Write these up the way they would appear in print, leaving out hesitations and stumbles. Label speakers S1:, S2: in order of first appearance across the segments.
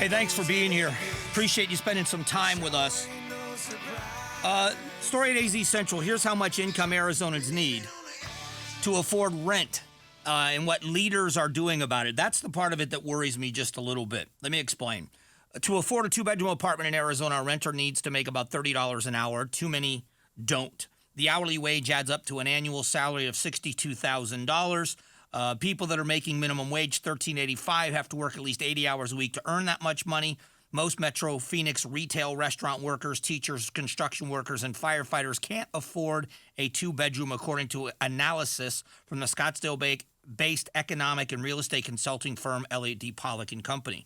S1: Hey, thanks for being here. Appreciate you spending some time with us. Story at AZ Central. Here's how much income Arizonans need to afford rent and what leaders are doing about it. That's the part of it that worries me just a little bit. Let me explain. To afford a two-bedroom apartment in Arizona, a renter needs to make about $30 an hour. Too many don't. The hourly wage adds up to an annual salary of $62,000. People that are making minimum wage, $13.85, have to work at least 80 hours a week to earn that much money. Most Metro Phoenix retail, restaurant workers, teachers, construction workers, and firefighters can't afford a two-bedroom, according to analysis from the Scottsdale-based economic and real estate consulting firm Elliott D. Pollock and Company.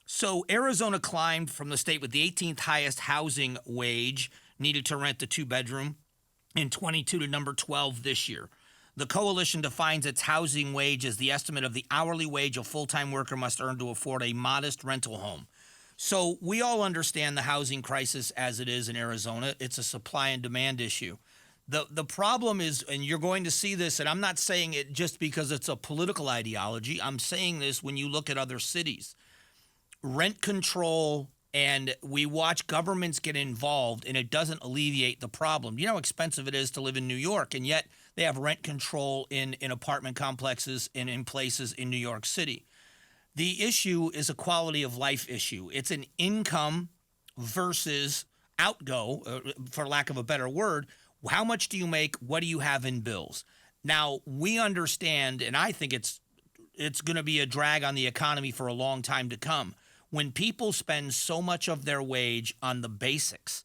S1: So Arizona climbed from the state with the 18th highest housing wage needed to rent the two-bedroom in 22 to number 12 this year. The coalition defines its housing wage as the estimate of the hourly wage a full-time worker must earn to afford a modest rental home. So we all understand the housing crisis as it is in Arizona. It's a supply and demand issue. The problem is, and you're going to see this, and I'm not saying it just because it's a political ideology. I'm saying this when you look at other cities. Rent control, and we watch governments get involved, and it doesn't alleviate the problem. You know how expensive it is to live in New York, and yet they have rent control in apartment complexes and in places in New York City. The issue is a quality of life issue. It's an income versus outgo, for lack of a better word. How much do you make? What do you have in bills? Now, we understand, and I think it's going to be a drag on the economy for a long time to come. When people spend so much of their wage on the basics,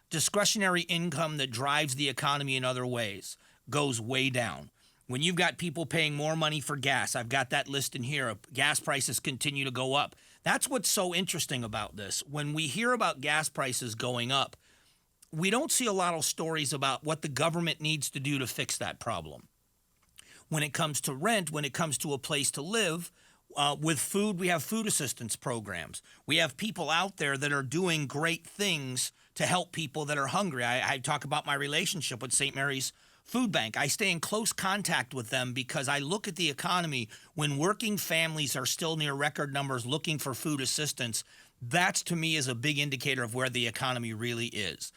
S1: discretionary income that drives the economy in other ways goes way down. When you've got people paying more money for gas, I've got that list in here, gas prices continue to go up. That's what's so interesting about this. When we hear about gas prices going up, we don't see a lot of stories about what the government needs to do to fix that problem. When it comes to rent, when it comes to a place to live, with food, we have food assistance programs. We have people out there that are doing great things to help people that are hungry. I talk about my relationship with St. Mary's Food Bank. I stay in close contact with them because I look at the economy when working families are still near record numbers looking for food assistance. That's, to me, is a big indicator of where the economy really is.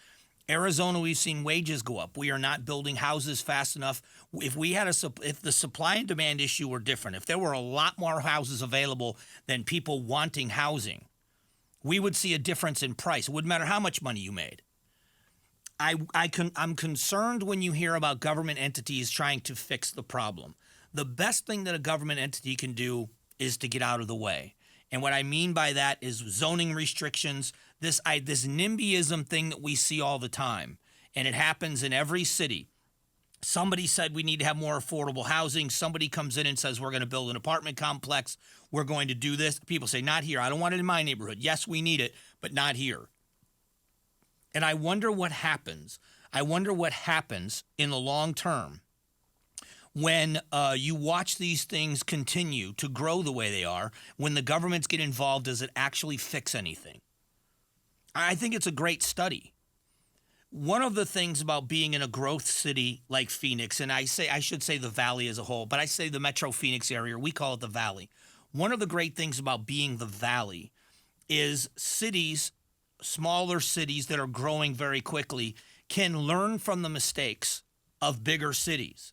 S1: Arizona, we've seen wages go up. We are not building houses fast enough. If the supply and demand issue were different, if there were a lot more houses available than people wanting housing, we would see a difference in price. It wouldn't matter how much money you made. I'm concerned when you hear about government entities trying to fix the problem. The best thing that a government entity can do is to get out of the way. And what I mean by that is zoning restrictions, this NIMBYism thing that we see all the time, and it happens in every city. Somebody said we need to have more affordable housing. Somebody comes in and says we're going to build an apartment complex. We're going to do this. People say, not here. I don't want it in my neighborhood. Yes, we need it, but not here. And I wonder what happens. I wonder what happens in the long term when you watch these things continue to grow the way they are, when the governments get involved. Does it actually fix anything? I think it's a great study. One of the things about being in a growth city like Phoenix, and I should say the Valley as a whole, but I say the Metro Phoenix area, we call it the Valley. One of the great things about being the Valley is cities, smaller cities that are growing very quickly, can learn from the mistakes of bigger cities.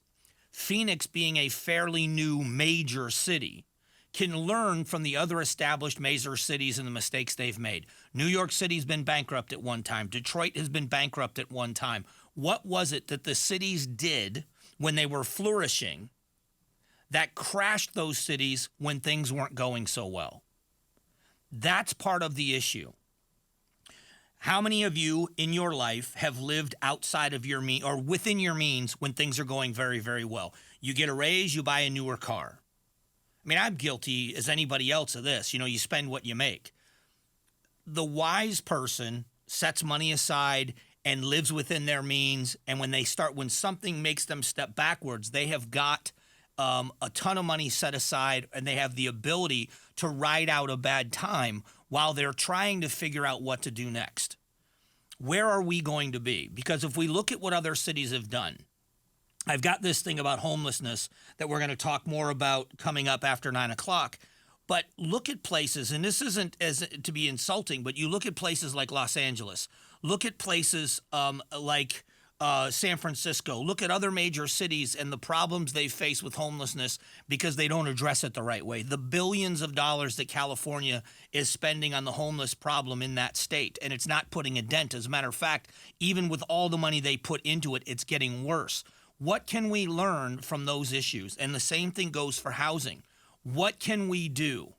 S1: Phoenix, being a fairly new major city, can learn from the other established major cities and the mistakes they've made. New York City's been bankrupt at one time. Detroit has been bankrupt at one time. What was it that the cities did when they were flourishing that crashed those cities when things weren't going so well? That's part of the issue. How many of you in your life have lived outside of your means or within your means when things are going very, very well? You get a raise, you buy a newer car. I mean, I'm guilty as anybody else of this. You know, you spend what you make. The wise person sets money aside and lives within their means. And when something makes them step backwards, they have got a ton of money set aside and they have the ability to ride out a bad time while they're trying to figure out what to do next. Where are we going to be? Because if we look at what other cities have done, I've got this thing about homelessness that we're going to talk more about coming up after 9 o'clock. But look at places, and this isn't as to be insulting, but you look at places like Los Angeles, look at places like San Francisco, look at other major cities and the problems they face with homelessness because they don't address it the right way. The billions of dollars that California is spending on the homeless problem in that state, and it's not putting a dent. As a matter of fact, even with all the money they put into it, it's getting worse. What can we learn from those issues? And the same thing goes for housing. What can we do?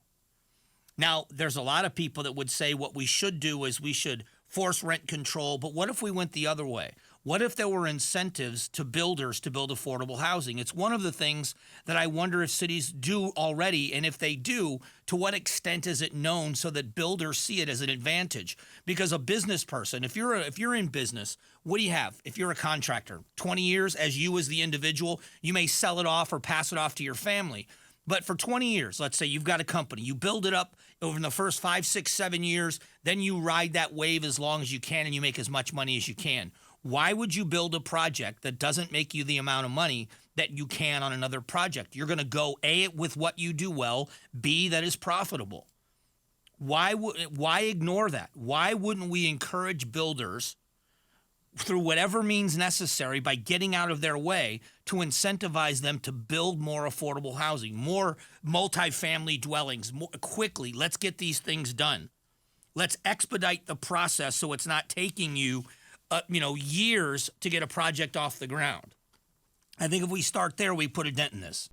S1: Now, there's a lot of people that would say what we should do is we should force rent control, but what if we went the other way? What if there were incentives to builders to build affordable housing? It's one of the things that I wonder if cities do already, and if they do, to what extent is it known so that builders see it as an advantage? Because a business person, if you're in business, what do you have? If you're a contractor, 20 years as the individual, you may sell it off or pass it off to your family. But for 20 years, let's say you've got a company, you build it up over the first 5, 6, 7 years, then you ride that wave as long as you can and you make as much money as you can. Why would you build a project that doesn't make you the amount of money that you can on another project? You're going to go A, with what you do well, B, that is profitable. Why ignore that? Why wouldn't we encourage builders through whatever means necessary by getting out of their way to incentivize them to build more affordable housing, more multifamily dwellings, more quickly? Let's get these things done. Let's expedite the process so it's not taking you years to get a project off the ground. I think if we start there, we put a dent in this.